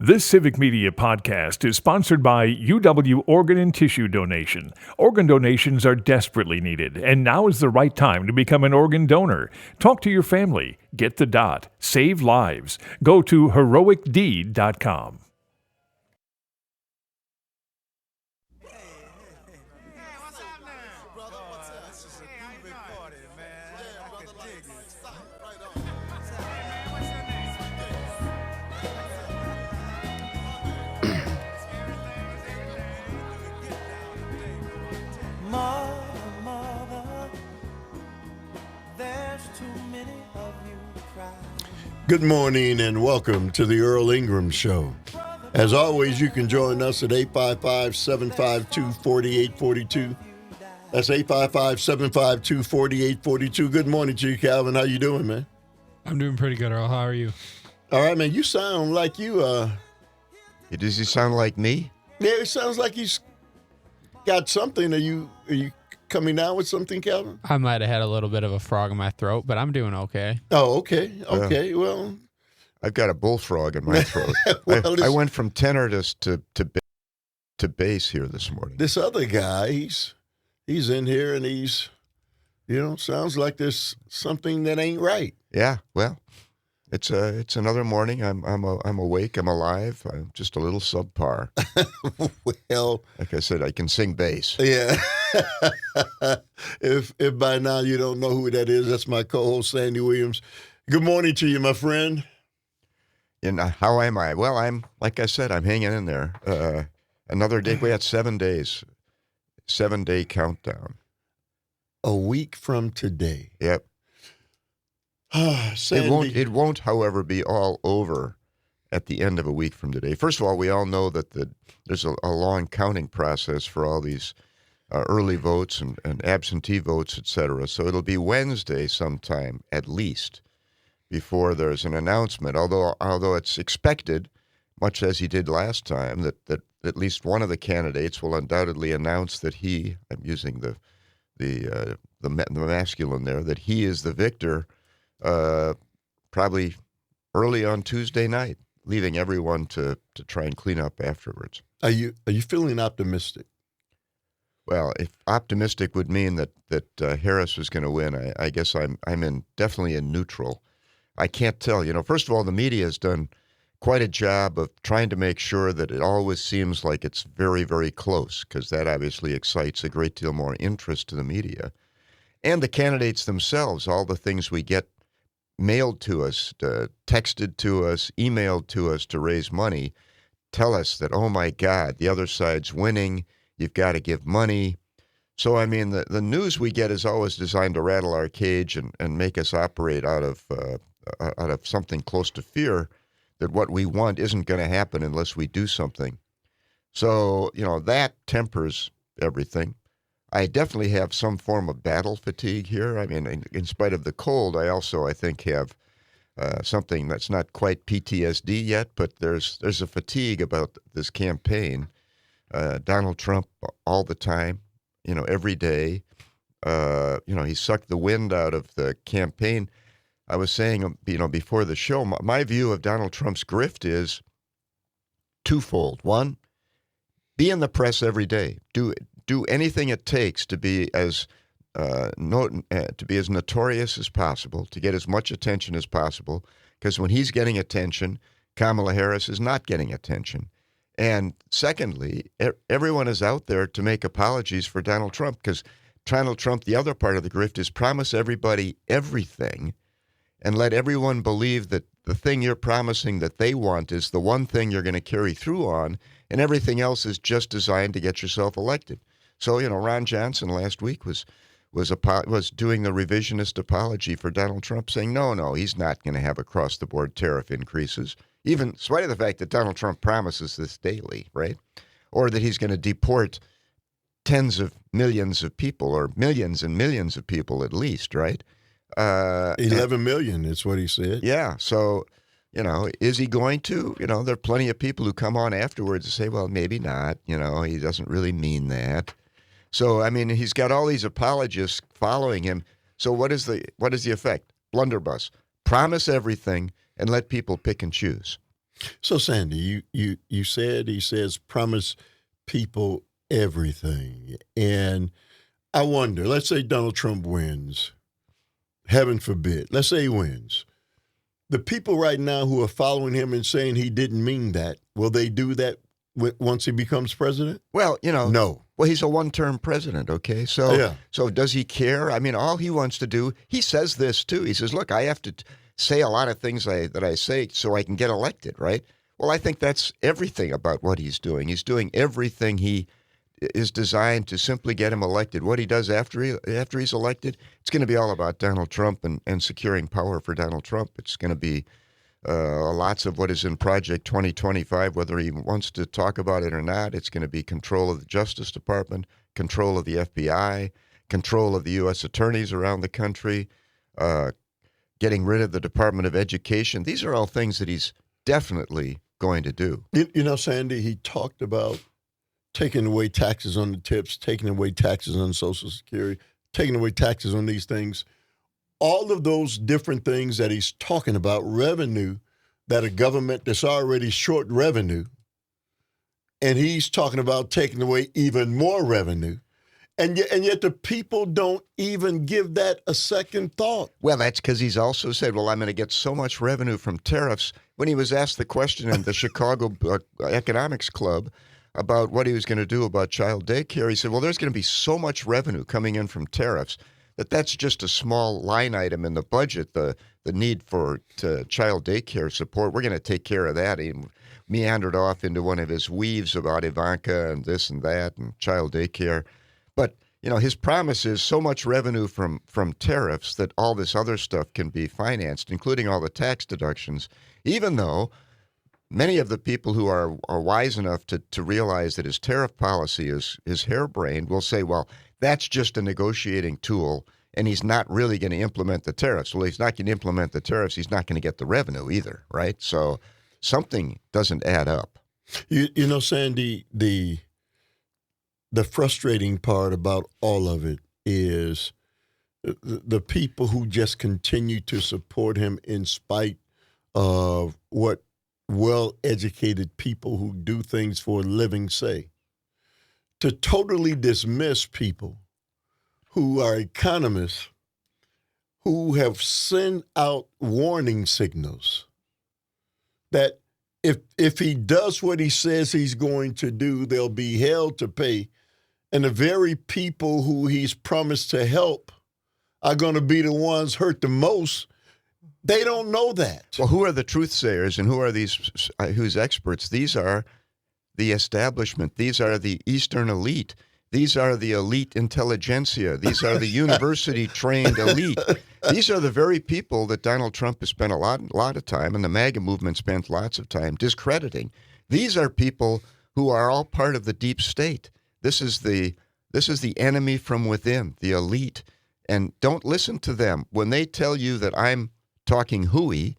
This Civic Media podcast is sponsored by UW Organ and Tissue Donation. Organ donations are desperately needed, and now is the right time to become an organ donor. Talk to your family. Get the dot. Save lives. Go to heroicdeed.com. Good morning and welcome to the Earl Ingram Show. As always, you can join us at 855-752-4842. That's 855-752-4842. Good morning to you, Calvin. How you doing, man? I'm doing pretty good, Earl. How are you? All right, man. You sound like you, Does he sound like me? yeah, it sounds like he's got something. Are you coming down with something, Calvin? I might have had a little bit of a frog in my throat, but I'm doing okay. Oh, okay. Okay, well. I've got a bullfrog in my throat. Well, I went from tenor to bass here this morning. This other guy, he's in here and he's, sounds like there's something that ain't right. Yeah, well, it's another morning. I'm awake. I'm alive. I'm just a little subpar. Well, like I said, I can sing bass. yeah. If by now you don't know who that is, that's my co-host Sandy Williams. Good morning to you, my friend. And how am I? Well, I'm like I said, I'm hanging in there. Another day. We had 7 days, 7-day countdown. A week from today. Yep. Sandy. It won't, however, be all over at the end of a week from today. First of all, we all know that there's a long counting process for all these early votes and absentee votes, et cetera. So it'll be Wednesday sometime, at least, before there's an announcement. Although it's expected, much as he did last time, that at least one of the candidates will undoubtedly announce that I'm using the masculine there, that he is the victor. Probably early on Tuesday night, leaving everyone to try and clean up afterwards. Are you feeling optimistic? Well, if optimistic would mean that Harris was going to win, I guess I'm definitely in neutral. I can't tell. First of all, the media has done quite a job of trying to make sure that it always seems like it's very, very close, because that obviously excites a great deal more interest to the media. And the candidates themselves, all the things we get mailed to us, texted to us, emailed to us to raise money, tell us that, oh my God, the other side's winning, you've got to give money. So, I mean, the news we get is always designed to rattle our cage and make us operate out of something close to fear that what we want isn't going to happen unless we do something. So, that tempers everything. I definitely have some form of battle fatigue here. I mean, in spite of the cold, I think, have something that's not quite PTSD yet, but there's a fatigue about this campaign. Donald Trump all the time, every day. He sucked the wind out of the campaign. I was saying, before the show, my view of Donald Trump's grift is twofold. One, be in the press every day. Do anything it takes to be as notorious as possible, to get as much attention as possible, because when he's getting attention, Kamala Harris is not getting attention. And secondly, everyone is out there to make apologies for Donald Trump, because Donald Trump, the other part of the grift, is promise everybody everything and let everyone believe that the thing you're promising that they want is the one thing you're going to carry through on, and everything else is just designed to get yourself elected. So, Ron Johnson last week was doing the revisionist apology for Donald Trump, saying, no, he's not going to have across-the-board tariff increases, even in spite of the fact that Donald Trump promises this daily, right? Or that he's going to deport tens of millions of people, or millions and millions of people at least, right? 11 million is what he said. Yeah, so, is he going to? There are plenty of people who come on afterwards and say, well, maybe not, he doesn't really mean that. So, I mean, he's got all these apologists following him. So what is the effect? Blunderbuss. Promise everything and let people pick and choose. So, Sandy, you said he says promise people everything. And I wonder, let's say Donald Trump wins. Heaven forbid. Let's say he wins. The people right now who are following him and saying he didn't mean that, will they do that once he becomes president? Well, No. Well, he's a one-term president, okay? So, Yeah. so does he care? I mean, all he wants to do, he says this too. He says, look, I have to say a lot of things that I say so I can get elected, right? Well, I think that's everything about what he's doing. He's doing everything he is designed to simply get him elected. What he does after he's elected, it's going to be all about Donald Trump and securing power for Donald Trump. It's going to be lots of what is in Project 2025, whether he wants to talk about it or not. It's going to be control of the Justice Department, control of the FBI, control of the U.S. attorneys around the country, getting rid of the Department of Education. These are all things that he's definitely going to do. Sandy, he talked about taking away taxes on the tips, taking away taxes on Social Security, taking away taxes on these things. All of those different things that he's talking about, revenue, that a government that's already short revenue, and he's talking about taking away even more revenue. And yet the people don't even give that a second thought. Well, that's because he's also said, well, I'm going to get so much revenue from tariffs. When he was asked the question in the Chicago Economics Club about what he was going to do about child daycare, he said, well, there's going to be so much revenue coming in from tariffs that's just a small line item in the budget, the need for child daycare support. We're going to take care of that. He meandered off into one of his weaves about Ivanka and this and that and child daycare. But, his promise is so much revenue from tariffs that all this other stuff can be financed, including all the tax deductions, even though many of the people who are wise enough to realize that his tariff policy is harebrained will say, well, that's just a negotiating tool, and he's not really going to implement the tariffs. Well, he's not going to implement the tariffs. He's not going to get the revenue either, right? So something doesn't add up. Sandy, the frustrating part about all of it is the people who just continue to support him in spite of what well-educated people who do things for a living say. To totally dismiss people who are economists who have sent out warning signals that if he does what he says he's going to do, they'll be held to pay. And the very people who he's promised to help are going to be the ones hurt the most. They don't know that. Well, who are the truth sayers and who are who's experts? These are the establishment. These are the Eastern elite. These are the elite intelligentsia. These are the university-trained elite. These are the very people that Donald Trump has spent a lot of time, and the MAGA movement spent lots of time discrediting. These are people who are all part of the deep state. This is the enemy from within, the elite. And don't listen to them. When they tell you that I'm talking hooey,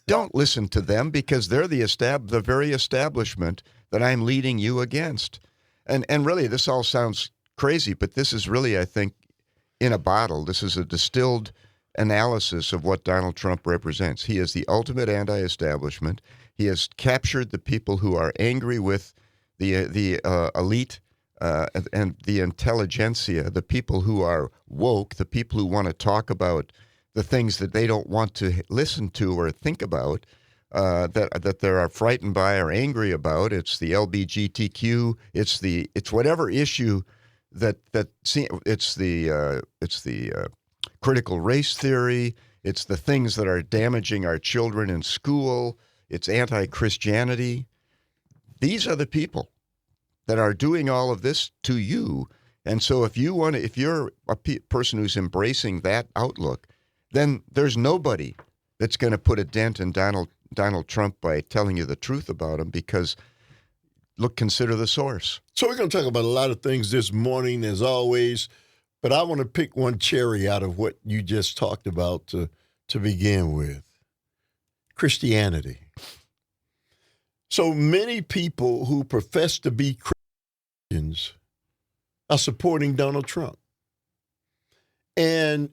don't listen to them, because they're the very establishment that I'm leading you against. And really, this all sounds crazy, but this is really, I think, in a bottle. This is a distilled analysis of what Donald Trump represents. He is the ultimate anti-establishment. He has captured the people who are angry with the elite and the intelligentsia, the people who are woke, the people who want to talk about the things that they don't want to listen to or think about, that they are frightened by or angry about. It's the LGBTQ. It's whatever issue it's the critical race theory. It's the things that are damaging our children in school. It's anti-Christianity. These are the people that are doing all of this to you. And so if you're a person who's embracing that outlook, then there's nobody that's going to put a dent in Donald Trump by telling you the truth about him, because, look, consider the source. So we're going to talk about a lot of things this morning, as always, but I want to pick one cherry out of what you just talked about to begin with. Christianity. So many people who profess to be Christians are supporting Donald Trump. And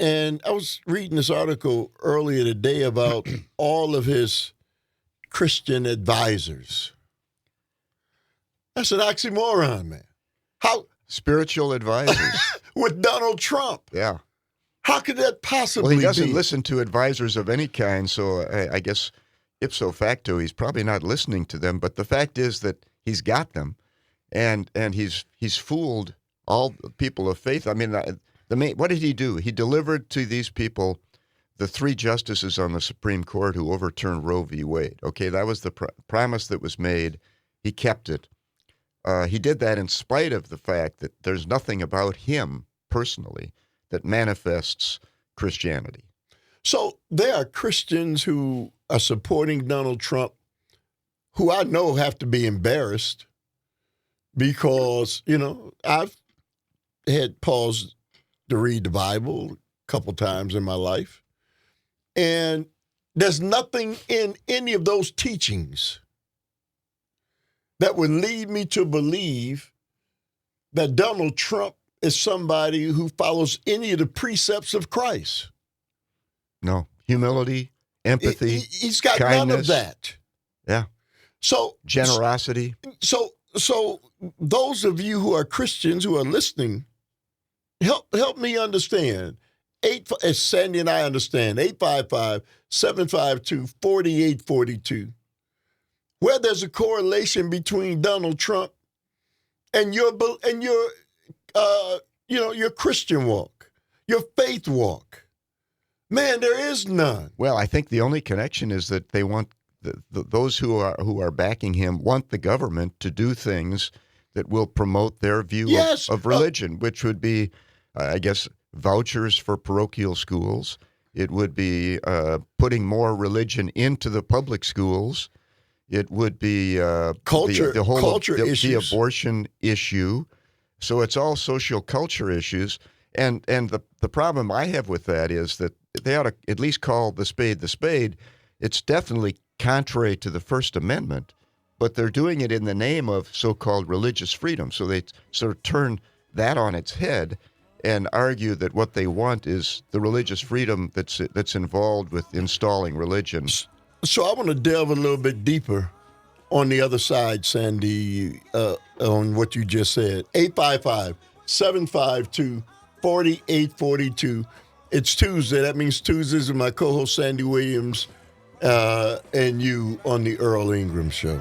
I was reading this article earlier today about all of his Christian advisors. That's an oxymoron, man. How Spiritual advisors. with Donald Trump? Yeah. How could that possibly Well, he doesn't be? listen to advisors of any kind, so I guess ipso facto, he's probably not listening to them. But the fact is that he's got them, and he's fooled all the people of faith. I mean, what did he do? He delivered to these people the 3 justices on the Supreme Court who overturned Roe v. Wade. Okay, that was the promise that was made. He kept it. He did that in spite of the fact that there's nothing about him personally that manifests Christianity. So there are Christians who are supporting Donald Trump who I know have to be embarrassed because, I've had paused to read the Bible a couple times in my life, and there's nothing in any of those teachings that would lead me to believe that Donald Trump is somebody who follows any of the precepts of Christ. No. Humility, empathy, He's got kindness. none of that. Yeah. So Generosity. So those of you who are Christians who are listening, help me understand. As Sandy and I understand, 855-752-4842. Where there's a correlation between Donald Trump and your Christian walk, your faith walk. Man, there is none. Well, I think the only connection is that they want those who are backing him want the government to do things that will promote their view of religion, which would be, I guess, vouchers for parochial schools. It would be putting more religion into the public schools. It would be culture issues, the abortion issue. So it's all social culture issues. And the problem I have with that is that they ought to at least call the spade the spade. It's definitely contrary to the First Amendment, but they're doing it in the name of so-called religious freedom. So they sort of turn that on its head and argue that what they want is the religious freedom that's involved with installing religion. So I want to delve a little bit deeper on the other side, Sandy, on what you just said. 855-752-4842. It's Tuesday. That means Tuesdays with my co-host Sandy Williams and you on the Earl Ingram Show.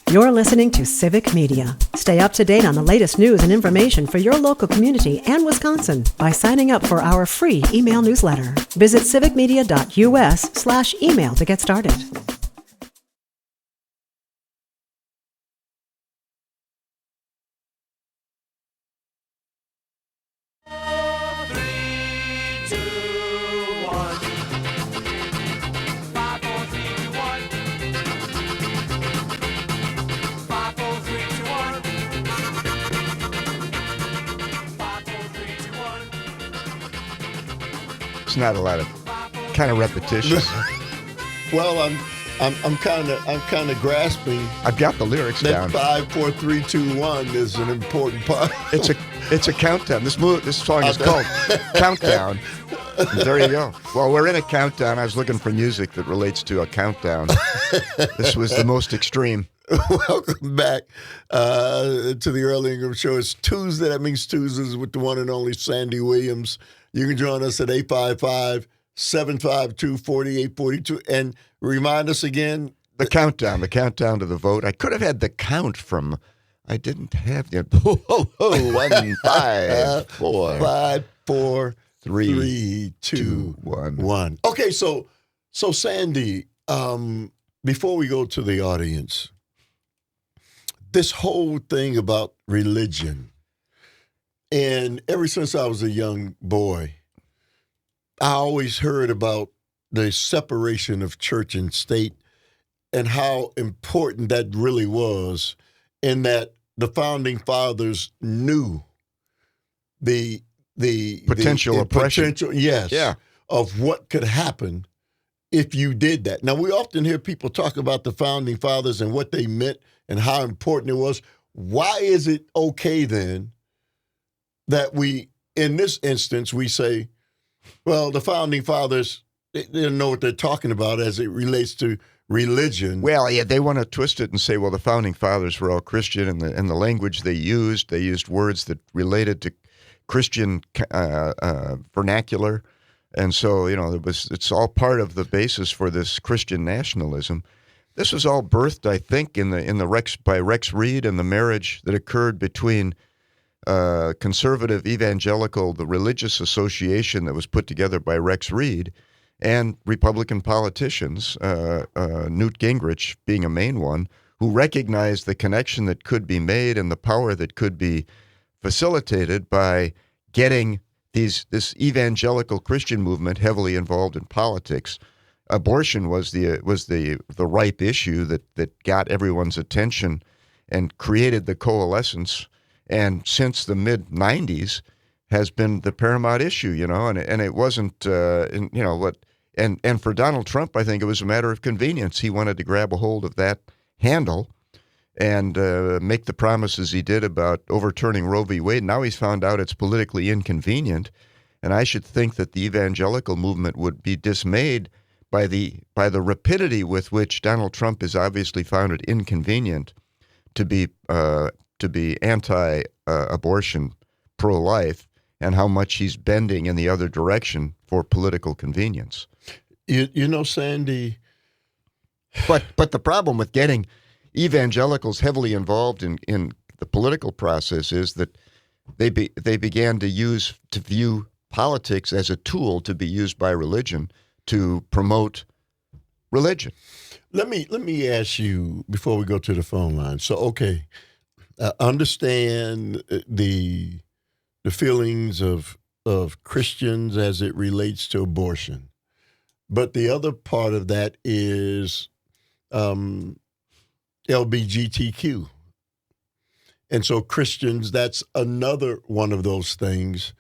You're listening to Civic Media. Stay up to date on the latest news and information for your local community and Wisconsin by signing up for our free email newsletter. Visit civicmedia.us/email to get started. It's not a lot of kind of repetitious. Well, I'm kind of grasping. I've got the lyrics that down. 5, 4, 3, 2, 1 is an important part. It's a countdown. This song is called Countdown. There you go. Well, we're in a countdown. I was looking for music that relates to a countdown. This was the most extreme. Welcome back to the Earl Ingram Show. It's Tuesday. That means Tuesdays with the one and only Sandy Williams. You can join us at 855-752-4842. And remind us again. The countdown to the vote. I could have had the count from, I didn't have the, 1, 5, 4. 5, 4, 3, 2, 1. 1. Okay, so Sandy, before we go to the audience, this whole thing about religion, and ever since I was a young boy, I always heard about the separation of church and state and how important that really was, in that the founding fathers knew the Potential oppression. Yes, Yeah. of what could happen if you did that. Now, we often hear people talk about the founding fathers and what they meant and how important it was. Why is it okay then that we, in this instance, we say, well, the founding fathers, they don't know what they're talking about as it relates to religion? Well, yeah, they want to twist it and say, well, the founding fathers were all Christian, and the language they used words that related to Christian vernacular. And so, it's all part of the basis for this Christian nationalism. This was all birthed, I think, by Rex Reed and the marriage that occurred between conservative evangelical, the religious association that was put together by Rex Reed, and Republican politicians, Newt Gingrich being a main one, who recognized the connection that could be made and the power that could be facilitated by getting this evangelical Christian movement heavily involved in politics. Abortion was the ripe issue that got everyone's attention and created the coalescence, and since the mid-90s has been the paramount issue, and it wasn't, and for Donald Trump, I think it was a matter of convenience. He wanted to grab a hold of that handle and make the promises he did about overturning Roe v. Wade. Now he's found out it's politically inconvenient, and I should think that the evangelical movement would be dismayed by the rapidity with which Donald Trump has obviously found it inconvenient to be anti-abortion, pro-life, and how much he's bending in the other direction for political convenience. Sandy. But the problem with getting evangelicals heavily involved in the political process is that they began to view politics as a tool to be used by religion to promote religion. Let me ask you before we go to the phone line. So, okay, understand the feelings of Christians as it relates to abortion, but the other part of that is LGBTQ. And so Christians, that's another one of those things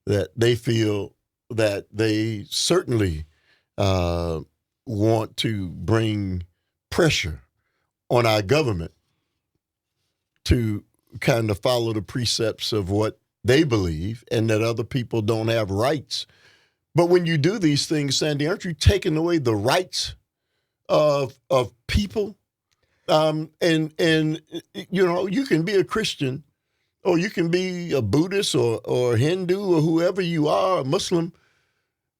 that they feel that they certainly want to bring pressure on our government to kind of follow the precepts of what they believe, and that other people don't have rights. But when you do these things, Sandy, aren't you taking away the rights of people? And you can be a Christian, or you can be a Buddhist or Hindu or whoever you are, a Muslim,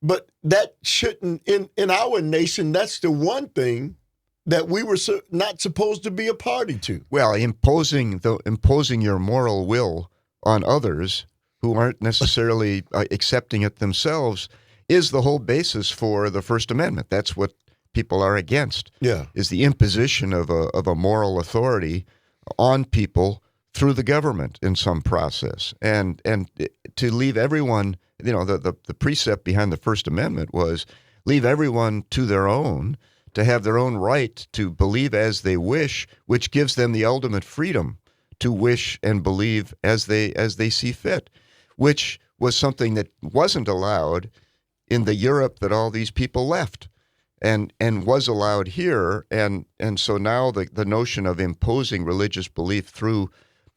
but that shouldn't, in our nation, that's the one thing that we were not supposed to be a party to. Well, imposing your moral will on others who aren't necessarily accepting it themselves is the whole basis for the First Amendment. That's what people are against. Yeah, is the imposition of a moral authority on people through the government in some process, and to leave everyone. The precept behind the First Amendment was leave everyone to their own, to have their own right to believe as they wish, which gives them the ultimate freedom to wish and believe as they see fit, which was something that wasn't allowed in the Europe that all these people left, and was allowed here. And so now the notion of imposing religious belief through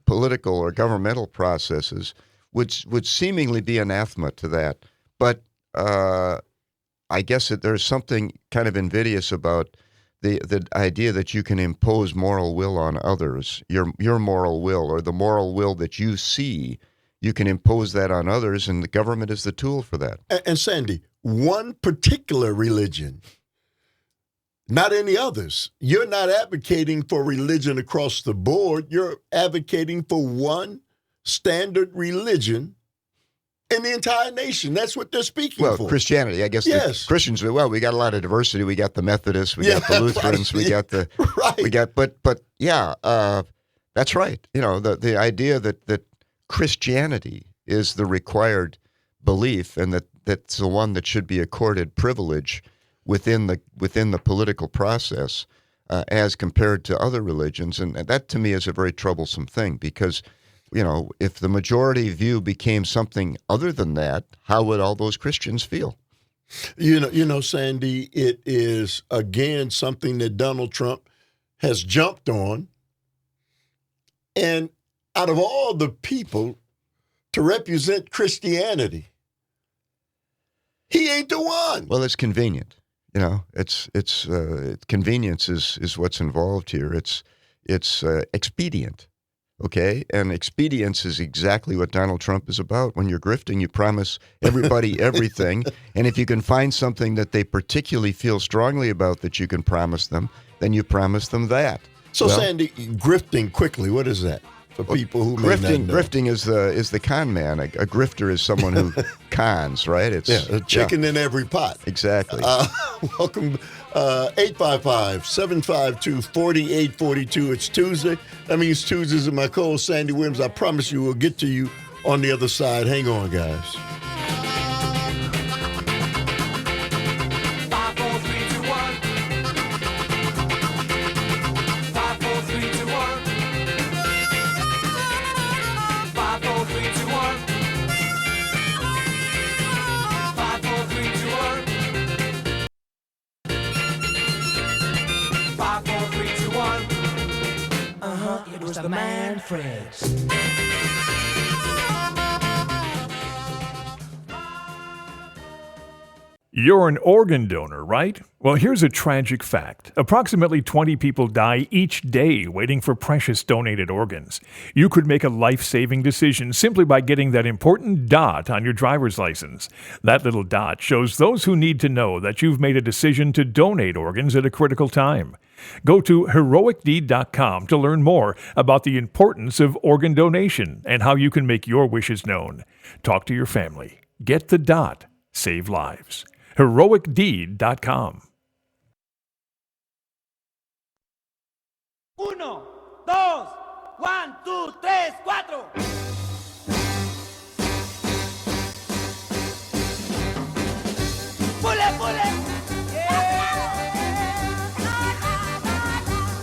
political or governmental processes would seemingly be anathema to that. But I guess that there's something kind of invidious about the idea that you can impose moral will on others, your moral will, or the moral will that you see. You can impose that on others, and the government is the tool for that. And Sandy, one particular religion, not any others. You're not advocating for religion across the board. You're advocating for one standard religion in the entire nation. That's what they're speaking for. Well, Christianity, I guess. Yes. The Christians, we got a lot of diversity. We got the Methodists, we got the Lutherans, right. we got the, that's right. The idea that Christianity is the required belief, and that's the one that should be accorded privilege within the political process as compared to other religions, and that to me is a very troublesome thing because, if the majority view became something other than that, how would all those Christians feel? Sandy, it is again something that Donald Trump has jumped on, and out of all the people to represent Christianity, he ain't the one. Well, it's convenient. It's convenience is what's involved here. It's expedient, okay? And expedience is exactly what Donald Trump is about. When you're grifting, you promise everybody everything, and if you can find something that they particularly feel strongly about that you can promise them, then you promise them that. So, Sandy, grifting quickly, what is that? For people who may not know. Grifting is the con man. A grifter is someone who cons, right? It's a chicken in every pot. Exactly. Welcome, 855-752-4842. It's Tuesday. That means Tuesdays with my co-host Sandy Williams. I promise you we'll get to you on the other side. Hang on, guys. The Manfreds. You're an organ donor, right? Well, here's a tragic fact. Approximately 20 people die each day waiting for precious donated organs. You could make a life-saving decision simply by getting that important dot on your driver's license. That little dot shows those who need to know that you've made a decision to donate organs at a critical time. Go to heroicdeed.com to learn more about the importance of organ donation and how you can make your wishes known. Talk to your family. Get the dot. Save lives. heroicdeed.com. 1, 2, 1, 2, 3, 4. ¡Pule, pule!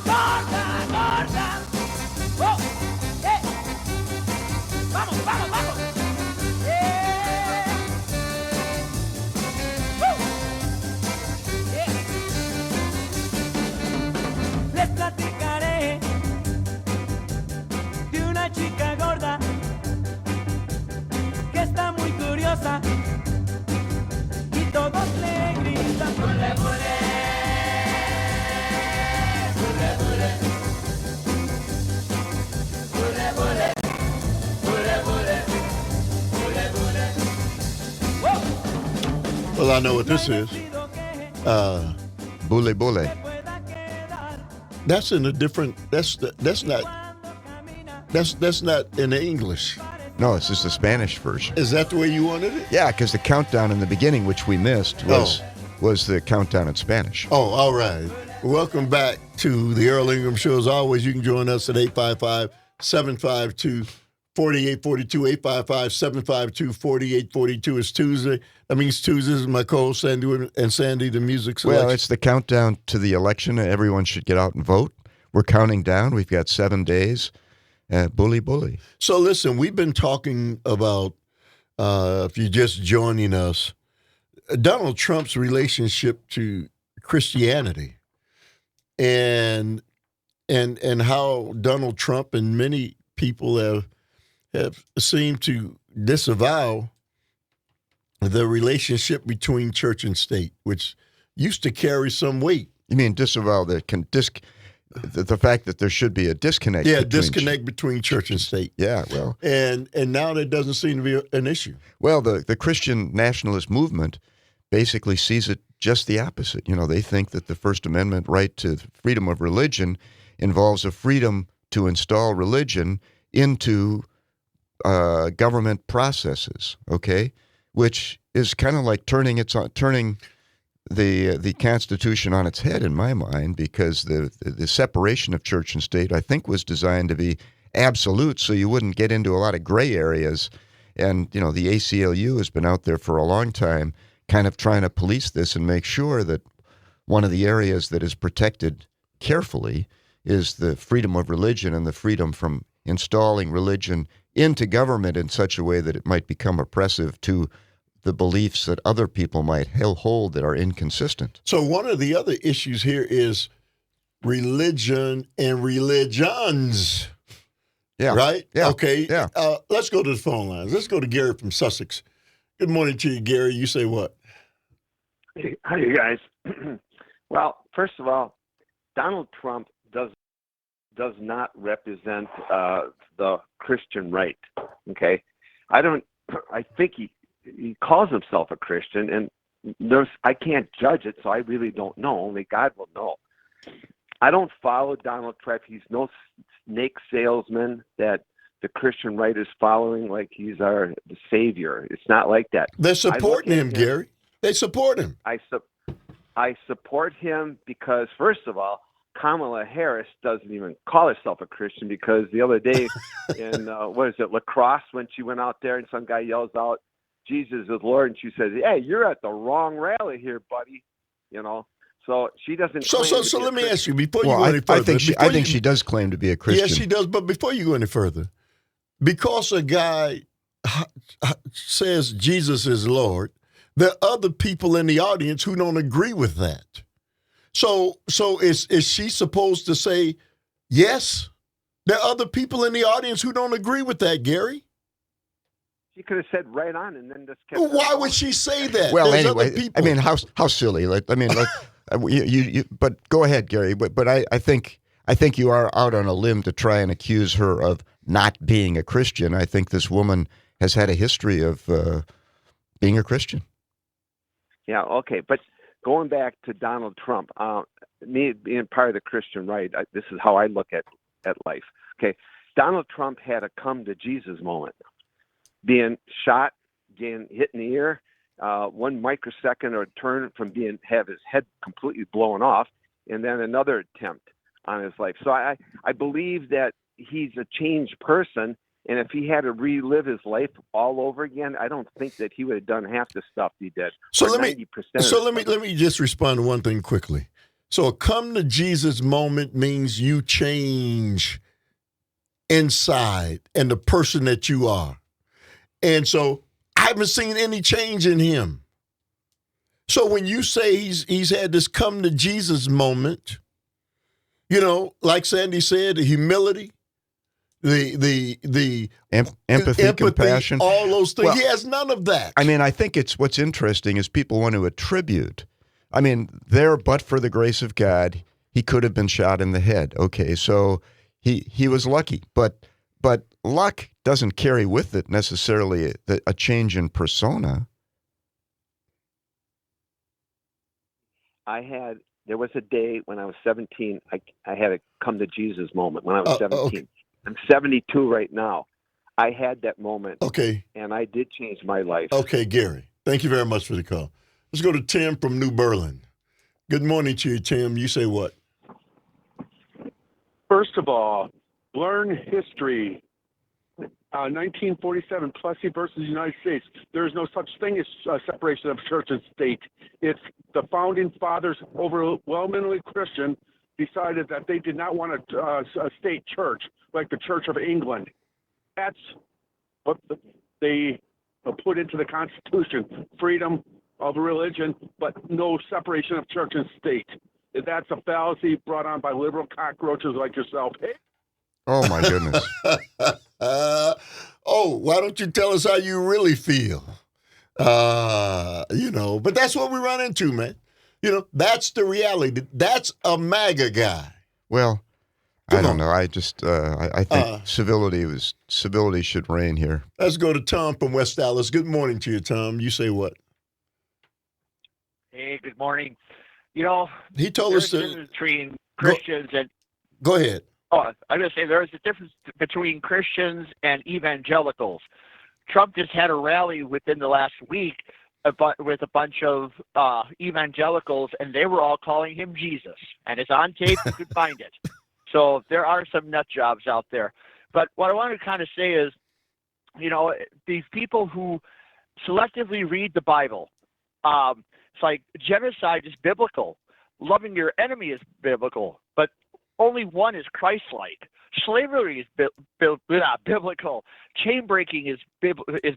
¡Gorda, gorda! ¡Oh! ¡Vamos, vamos, vamos! Les platicaré de una chica gorda que está muy curiosa y todos le gritan ¡Bule, bule! ¡Bule, bule! ¡Bule, bule! ¡Bule, bule! ¡Bule, bule! ¡Oh! Well, I know what this is. Bule bule. That's in a different. That's not in the English. No, it's just the Spanish version. Is that the way you wanted it? Yeah, because the countdown in the beginning, which we missed, was the countdown in Spanish. Oh, all right. Welcome back to the Earl Ingram Show. As always, you can join us at 855-752-4842. 855-752-4842. It's Tuesday. That means Tuesdays with my co-host Sandy and Sandy, the music selection. Well, it's the countdown to the election. Everyone should get out and vote. We're counting down. We've got 7 days. Bully, bully. So listen, we've been talking about, if you're just joining us, Donald Trump's relationship to Christianity and how Donald Trump and many people have seemed to disavow the relationship between church and state, which used to carry some weight. You mean disavow the fact that there should be a disconnect? Yeah, disconnect between church and state. Yeah, well. And now that doesn't seem to be an issue. Well, the Christian nationalist movement basically sees it just the opposite. You know, they think that the First Amendment right to freedom of religion involves a freedom to install religion into government processes, okay? Which is kind of like turning the Constitution on its head in my mind, because the separation of church and state, I think, was designed to be absolute, so you wouldn't get into a lot of gray areas. And, you know, the ACLU has been out there for a long time kind of trying to police this and make sure that one of the areas that is protected carefully is the freedom of religion and the freedom from installing religion into government in such a way that it might become oppressive to the beliefs that other people might hold that are inconsistent. So one of the other issues here is religion and religions. Yeah. Right? Yeah. Okay. Yeah. Let's go to the phone lines. Let's go to Gary from Sussex. Good morning to you, Gary. You say what? Hey, how you guys? Well, first of all, Donald Trump does not represent the Christian right. Okay, I think he calls himself a Christian, and I can't judge it, so I really don't know. Only God will know. I don't follow Donald Trump. He's no snake salesman that the Christian right is following like he's the savior. It's not like that. They're supporting him, Gary. They support him. I support him because, first of all, Kamala Harris doesn't even call herself a Christian, because the other day in, lacrosse, when she went out there and some guy yells out, Jesus is Lord, and she says, hey, you're at the wrong rally here, buddy. So she doesn't. So let me ask you, before you go any I further. I think she does claim to be a Christian. Yes, she does. But before you go any further, because a guy says Jesus is Lord, there are other people in the audience who don't agree with that. So is she supposed to say yes? There are other people in the audience who don't agree with that, Gary. She could have said right on, and then just kept. Why would she say that? Well, There's anyway, other people. I mean, how silly. But go ahead, Gary. But I think you are out on a limb to try and accuse her of not being a Christian. I think this woman has had a history of being a Christian. Yeah, okay. But going back to Donald Trump, me being part of the Christian right, this is how I look at life. Okay, Donald Trump had a come to Jesus moment. Being shot, getting hit in the ear, 1 microsecond or turn from have his head completely blown off, and then another attempt on his life. So I believe that he's a changed person, and if he had to relive his life all over again, I don't think that he would have done half the stuff he did. So let me just respond to one thing quickly. So a come to Jesus moment means you change inside and the person that you are. And so I haven't seen any change in him. So when you say he's had this come to Jesus moment, like Sandy said, the humility, the empathy, compassion, all those things. Well, he has none of that. I mean, I think what's interesting is people want to attribute. I mean, but for the grace of God, he could have been shot in the head. Okay, so he was lucky, but luck doesn't carry with it necessarily a change in persona. There was a day when I was 17, I had a come to Jesus moment when I was 17. Okay. I'm 72 right now. I had that moment. Okay. And I did change my life. Okay, Gary, thank you very much for the call. Let's go to Tim from New Berlin. Good morning to you, Tim. You say what? First of all, learn history. 1947, Plessy versus United States. There is no such thing as separation of church and state. It's the founding fathers, overwhelmingly Christian, decided that they did not want a state church like the Church of England. That's what they put into the Constitution: freedom of religion, but no separation of church and state. That's a fallacy brought on by liberal cockroaches like yourself. Oh, my goodness. Why don't you tell us how you really feel? But that's what we run into, man. That's the reality. That's a MAGA guy. Well, I don't know. I just I think civility should reign here. Let's go to Tom from West Dallas. Good morning to you, Tom. You say what? Hey, good morning. He told us between Christians and. Go ahead. Oh, I'm going to say there's a difference between Christians and evangelicals. Trump just had a rally within the last week with a bunch of evangelicals, and they were all calling him Jesus. And it's on tape. You can find it. So there are some nut jobs out there. But what I want to kind of say is, these people who selectively read the Bible It's like genocide is biblical. Loving your enemy is biblical, but only one is Christ-like. Slavery is biblical. Chain breaking is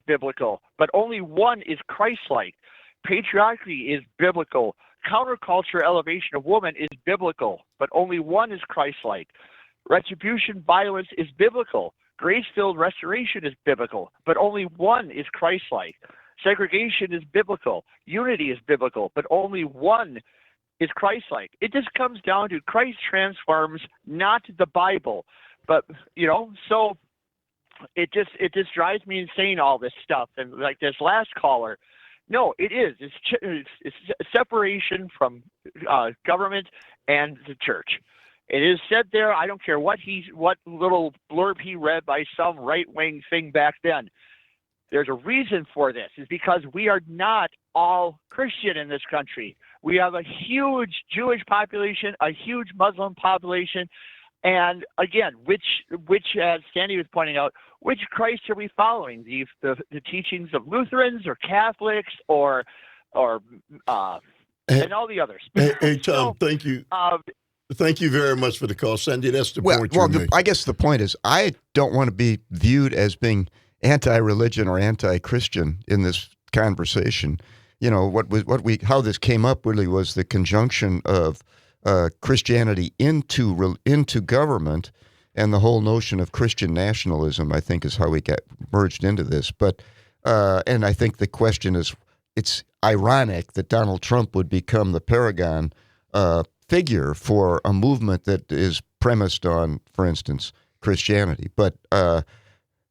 biblical, but only one is Christ-like. Patriarchy is biblical. Counterculture elevation of woman is biblical, but only one is Christ-like. Retribution violence is biblical. Grace-filled restoration is biblical, but only one is Christ-like. Segregation is biblical. Unity is biblical, but only one is Christ-like. It just comes down to Christ transforms, not the Bible. But, so it just drives me insane, all this stuff. And like this last caller, no, it is. It's separation from government and the church. It is said there. I don't care what little blurb he read by some right-wing thing back then. There's a reason for this. It's because we are not all Christian in this country. We have a huge Jewish population, a huge Muslim population, and again, which as Sandy was pointing out, which Christ are we following? The teachings of Lutherans or Catholics or and all the others. Hey Tom, thank you. Thank you very much for the call, Sandy. That's the point you're making. I guess the point is I don't want to be viewed as being anti-religion or anti-Christian in this conversation. How this came up really was the conjunction of Christianity into government, and the whole notion of Christian nationalism, I think, is how we got merged into this. But and I think the question is, it's ironic that Donald Trump would become the paragon figure for a movement that is premised on, for instance, Christianity. But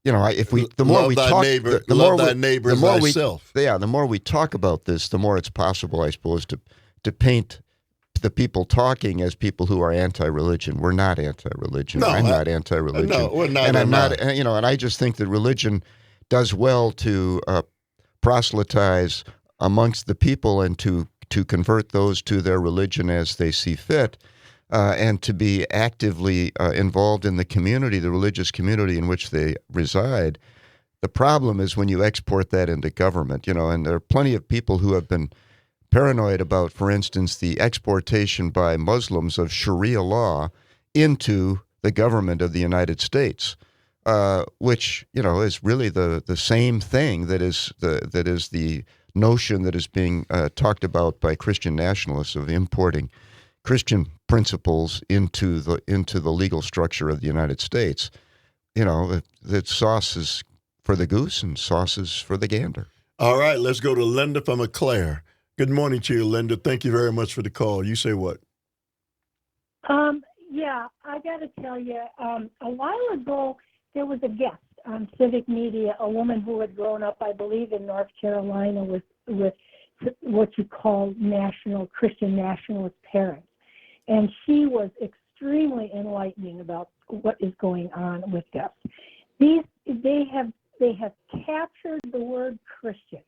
if we the more we talk, the more we talk about this, the more it's possible, I suppose, to paint the people talking as people who are anti-religion. We're not anti-religion. I'm not anti-religion. No, we're not. And I'm not. And I just think that religion does well to proselytize amongst the people and to convert those to their religion as they see fit, and to be actively involved in the community, the religious community in which they reside. The problem is when you export that into government, and there are plenty of people who have been paranoid about, for instance, the exportation by Muslims of Sharia law into the government of the United States, which is really the same thing that is the notion that is being talked about by Christian nationalists of importing Christian principles into the legal structure of the United States. That sauce is for the goose and sauce is for the gander. All right, let's go to Linda from Eau Claire. Good morning to you, Linda. Thank you very much for the call. You say what? Yeah, I got to tell you, a while ago, there was a guest on Civic Media, a woman who had grown up, I believe, in North Carolina with what you call Christian nationalist parents. And she was extremely enlightening about what is going on with this. They have captured the word Christian.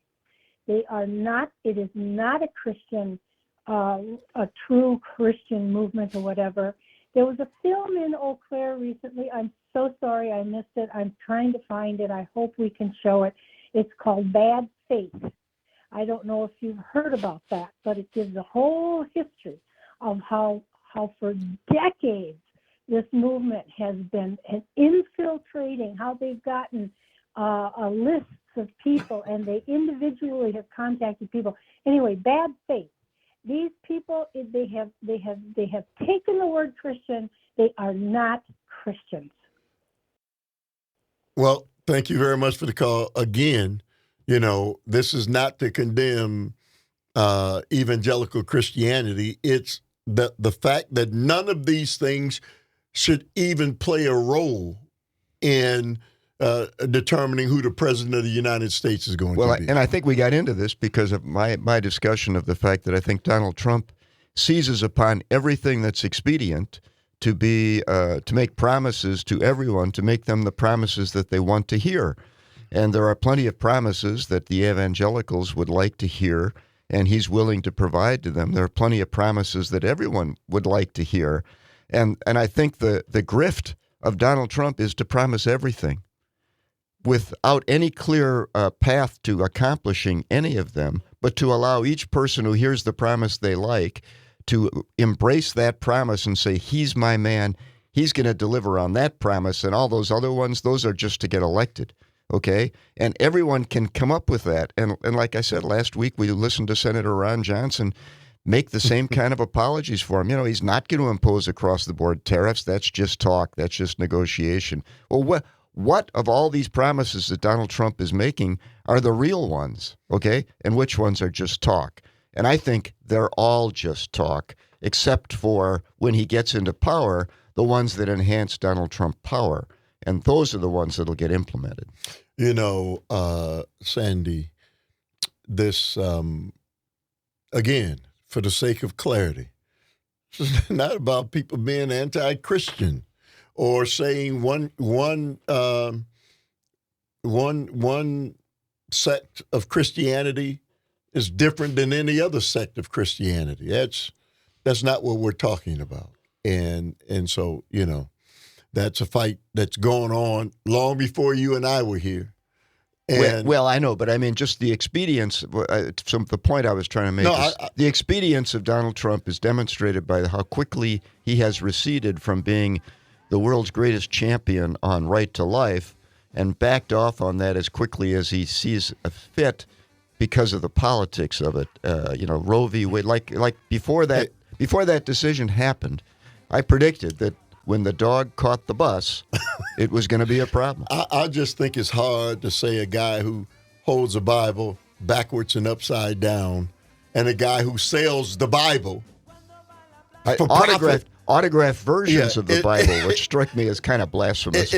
They are not, it is not a Christian, a true Christian movement or whatever. There was a film in Eau Claire recently. I'm so sorry I missed it. I'm trying to find it. I hope we can show it. It's called Bad Faith. I don't know if you've heard about that, but it gives a whole history of how for decades this movement has been infiltrating, how they've gotten a list of people, and they individually have contacted people. Anyway, Bad Faith. These people, they have taken the word Christian. They are not Christians. Well, thank you very much for the call. Again, this is not to condemn evangelical Christianity. It's the fact that none of these things should even play a role in determining who the president of the United States is going to be. And I think we got into this because of my discussion of the fact that I think Donald Trump seizes upon everything that's expedient to make promises to everyone, to make them the promises that they want to hear. And there are plenty of promises that the evangelicals would like to hear, and he's willing to provide to them. There are plenty of promises that everyone would like to hear. And I think the grift of Donald Trump is to promise everything without any clear path to accomplishing any of them, but to allow each person who hears the promise they like to embrace that promise and say, he's my man, he's going to deliver on that promise, and all those other ones, those are just to get elected, okay? And everyone can come up with that. And like I said, last week we listened to Senator Ron Johnson make the same kind of apologies for him. You know, he's not going to impose across-the-board tariffs. That's just talk. That's just negotiation. Well, what of all these promises that Donald Trump is making are the real ones, okay? And which ones are just talk? And I think they're all just talk, except for when he gets into power, the ones that enhance Donald Trump power. And those are the ones that'll get implemented. You know, Sandy, this, again, for the sake of clarity, it's not about people being anti-Christian or saying one sect of Christianity is different than any other sect of Christianity. That's not what we're talking about. And so, you know, that's a fight that's going on long before you and I were here. And well, I know, but I mean, just the expedience, the point I was trying to make is the expedience of Donald Trump is demonstrated by how quickly he has receded from being the world's greatest champion on right to life and backed off on that as quickly as he sees fit because of the politics of it. You know, Roe v. Wade, like before that decision happened, I predicted that when the dog caught the bus, it was going to be a problem. I just think it's hard to say a guy who holds a Bible backwards and upside down and a guy who sells the Bible for autographed versions of the Bible, which struck me as kind of blasphemous.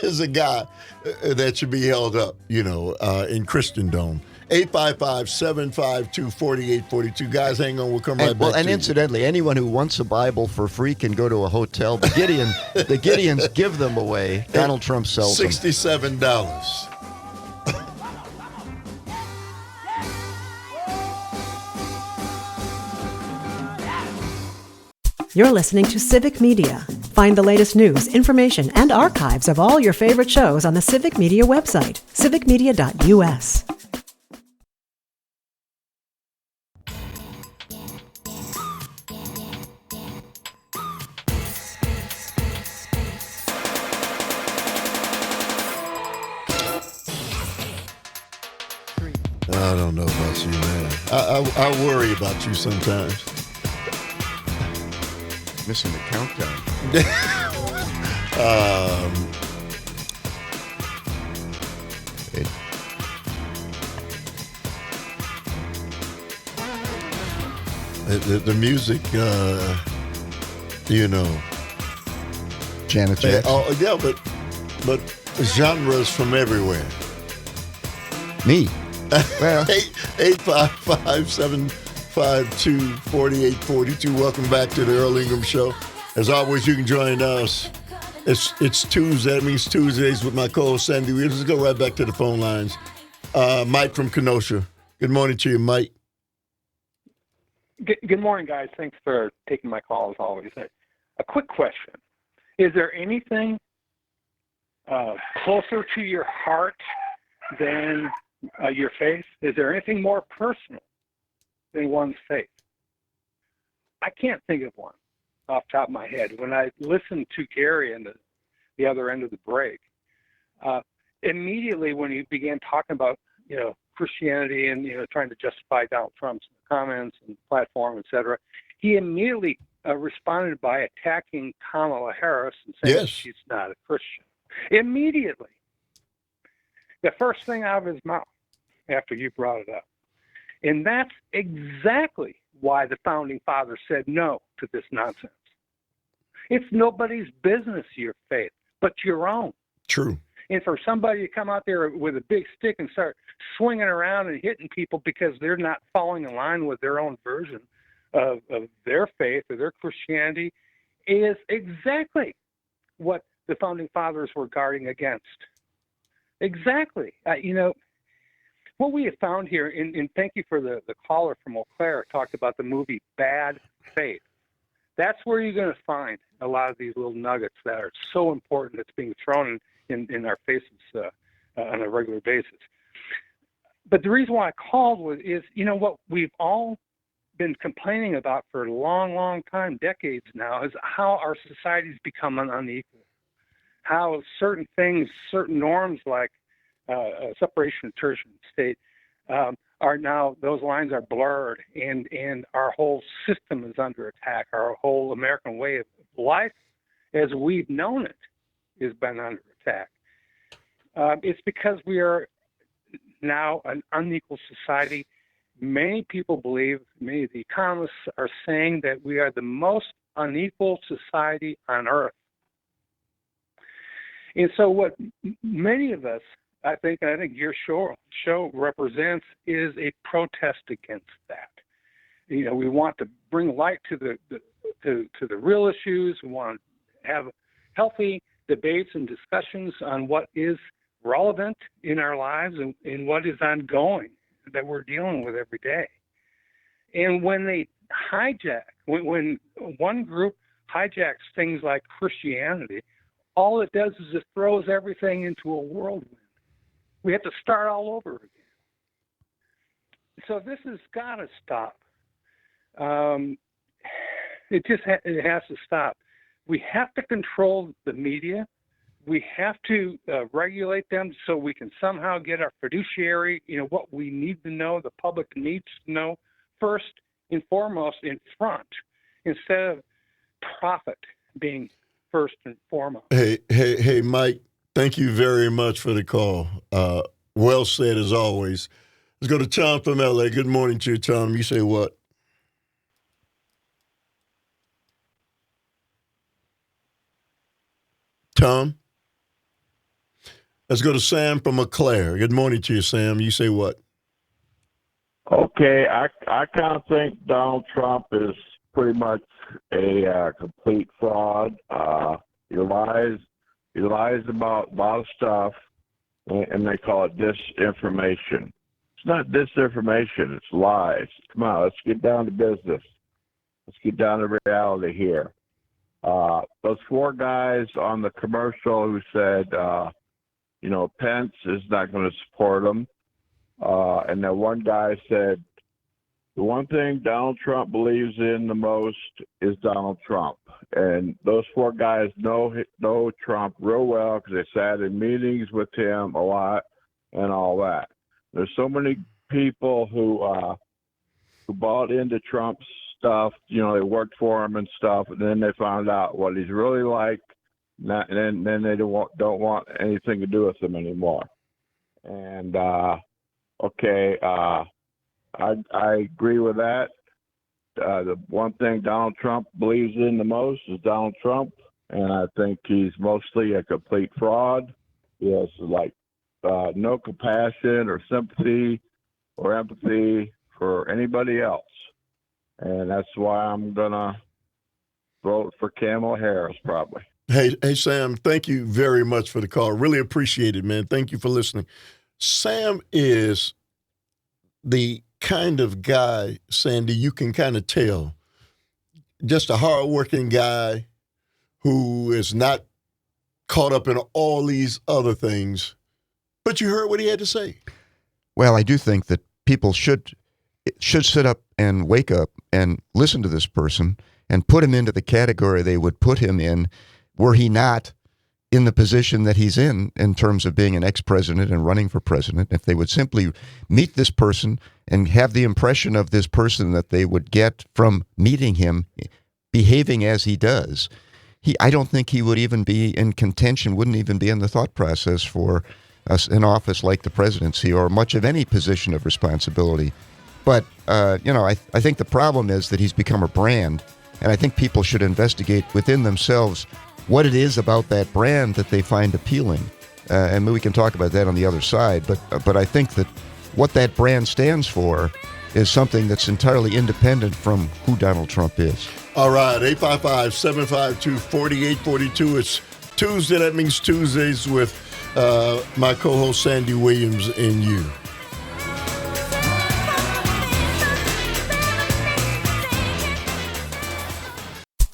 Is a guy that should be held up, you know, in Christendom. 855-752-4842. Guys, hang on. We'll come right back. And incidentally, anyone who wants a Bible for free can go to a hotel. The Gideons give them away. Donald Trump sells them. $67. You're listening to Civic Media. Find the latest news, information, and archives of all your favorite shows on the Civic Media website, civicmedia.us. I don't know about you, man. I worry about you sometimes. Missing the countdown. The music, you know. Janet Jackson. Oh, yeah, but genres from everywhere. Me. Well, 855-752-4842. Welcome back to the Earl Ingram Show. As always, you can join us. It's Tuesday. That means Tuesdays with my co-host, Sandy. We'll just go right back to the phone lines. Mike from Kenosha. Good morning to you, Mike. Good morning, guys. Thanks for taking my call, as always. A quick question. Is there anything closer to your heart than your faith? Is there anything more personal than one's faith? I can't think of one off the top of my head. When I listened to Gary and the other end of the break, immediately when he began talking about, you know, Christianity and, you know, trying to justify Donald Trump's comments and platform, et cetera, he immediately responded by attacking Kamala Harris and saying that she's not a Christian. Immediately. The first thing out of his mouth after you brought it up. And that's exactly why the Founding Fathers said no to this nonsense. It's nobody's business, your faith, but your own. True. And for somebody to come out there with a big stick and start swinging around and hitting people because they're not falling in line with their own version of their faith or their Christianity is exactly what the Founding Fathers were guarding against. Exactly. You know, what we have found here, and thank you for the caller from Eau Claire talked about the movie Bad Faith. That's where you're going to find a lot of these little nuggets that are so important that's being thrown in our faces on a regular basis. But the reason why I called is, what we've all been complaining about for a long, long time, decades now, is how our society's become unequal. How certain things, certain norms like separation of church and state are now, those lines are blurred, and our whole system is under attack. Our whole American way of life, as we've known it, has been under attack. It's because we are now an unequal society. Many people believe, many of the economists are saying that we are the most unequal society on earth. And so what many of us, I think your show represents, is a protest against that. We want to bring light to the real issues. We want to have healthy debates and discussions on what is relevant in our lives and what is ongoing that we're dealing with every day. And when they hijack, when one group hijacks things like Christianity, all it does is it throws everything into a whirlwind. We have to start all over again. So this has got to stop. It has to stop. We have to control the media. We have to regulate them so we can somehow get our fiduciary, what we need to know, the public needs to know, first and foremost in front, instead of profit being first and foremost. Hey, Mike, thank you very much for the call. Well said, as always. Let's go to Tom from L.A. Good morning to you, Tom. You say what? Tom? Let's go to Sam from McClare. Good morning to you, Sam. You say what? Okay, I kind of think Donald Trump is pretty much a complete fraud. He lies about a lot of stuff, and they call it disinformation. It's not disinformation, it's lies. Come on, let's get down to business. Let's get down to reality here. Those four guys on the commercial who said, Pence is not going to support him. And that one guy said, the one thing Donald Trump believes in the most is Donald Trump. And those four guys know Trump real well because they sat in meetings with him a lot and all that. There's so many people who bought into Trump's stuff. They worked for him and stuff, and then they found out what he's really like. And then they don't want anything to do with him anymore. And I agree with that. The one thing Donald Trump believes in the most is Donald Trump, and I think he's mostly a complete fraud. He has no compassion or sympathy or empathy for anybody else, and that's why I'm gonna vote for Kamala Harris probably. Hey, Sam, thank you very much for the call. Really appreciate it, man. Thank you for listening. Sam is the kind of guy, Sandy, you can kind of tell, just a hardworking guy who is not caught up in all these other things. But you heard what he had to say. Well, I do think that people should sit up and wake up and listen to this person and put him into the category they would put him in were he not in the position that he's in terms of being an ex-president and running for president. If they would simply meet this person and have the impression of this person that they would get from meeting him behaving as he does, I don't think he would even be in contention, wouldn't even be in the thought process for an office like the presidency or much of any position of responsibility. But, I think the problem is that he's become a brand, and I think people should investigate within themselves what it is about that brand that they find appealing. And we can talk about that on the other side. But I think that what that brand stands for is something that's entirely independent from who Donald Trump is. All right, 855-752-4842. It's Tuesday. That means Tuesdays with my co-host Sandy Williams and you.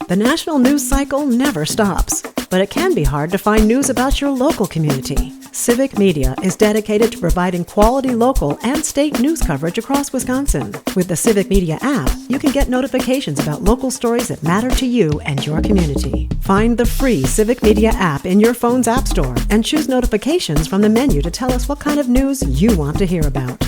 The national news cycle never stops, but it can be hard to find news about your local community. Civic Media is dedicated to providing quality local and state news coverage across Wisconsin. With the Civic Media app, you can get notifications about local stories that matter to you and your community. Find the free Civic Media app in your phone's app store and choose notifications from the menu to tell us what kind of news you want to hear about.